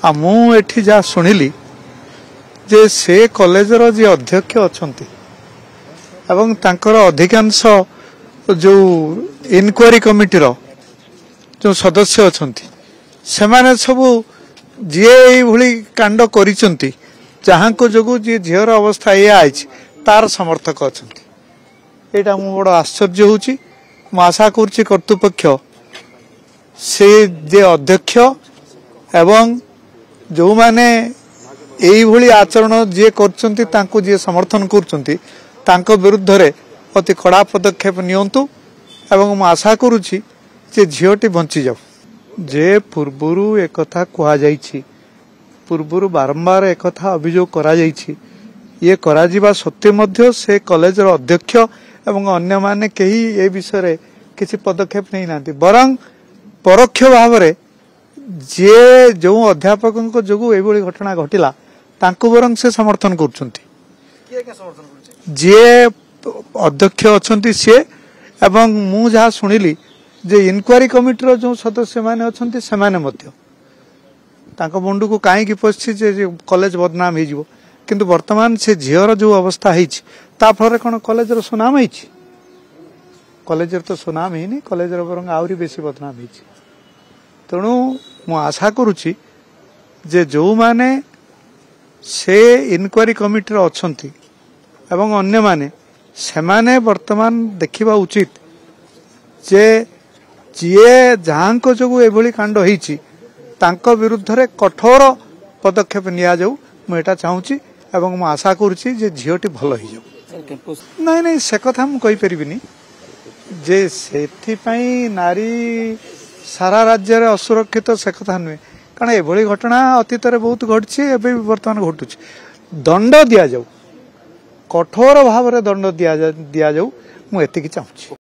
मुझे जहाँ शुणिली जे से कॉलेजर जी अध्यक्ष अच्छा एवं तांकर अधिकांश जो इनक्वारी कमिटीर जो सदस्य अच्छा से माने सबू जी ये कांड करिसेंती जहाँ को जो जी झीर अवस्था या तार समर्थक अच्छा यहाँ मु बड़ आश्चर्य होची मु आशा करुच्ची कर्तृपक्ष से जे अध्यक्ष एवं जो माने यही आचरण जी कर जी समर्थन कर विरुद्ध रे अति कड़ा पदक्षेप नियंतु एवं मु आशा करुच्ची जे झीटी बंची जाऊ जे पूर्वरु एक कथा कहा जाइछि पूर्वरु बारंबार एक कथा अभियोग करा जाइछि ये करा जिबा सत्य मध्य से कॉलेजर अध्यक्ष एवं अन्य माने कहीं ए विषय रे किसी पदक्षेप नहीं नांती बरं परोक्ष भाव रे जे जो अध्यापक जो ये घटना घटिला तांको बरं से समर्थन करुछंती जे अध्यक्ष अछंती से एवं मु जहाँ शुणिली जे इनक्वारी कमिटीर जो सदस्य माने अछंती से माने मध्य तांको मुंडू को कहीं पशि जे कॉलेज बदनाम हो किंतु वर्तमान से झीर जो अवस्था है फल कौन कॉलेजर सुनाम है कॉलेजर तो सुनाम ही नहीं कॉलेजर बरंग आहरी बेसी बदनाम हो तेणु मु आशा करुच्ची जे जो माने से इनक्वारी कमिटीर अछंती एवं अन्य माने से माने वर्तमान देखिबा उचित जे जीए जहाँ को जो ये कांड हो विरुद्ध रे कठोर पदक्षेप निया जाऊ मुझे चाहूँगी एवं मु आशा करुच्ची जे झीटी भल हो जाऊ नहीं नहीं से कथा मु कहि परिबिनी जे सेथिपाई नारी सारा राज्य रे असुरक्षित से कथा नुहे कारण ये घटना अतीत रे बहुत घटी बर्तमान घटू दंड दि जाऊ कठोर भाव रे दंड दि जाऊ मु एतिकी चाहूँगी।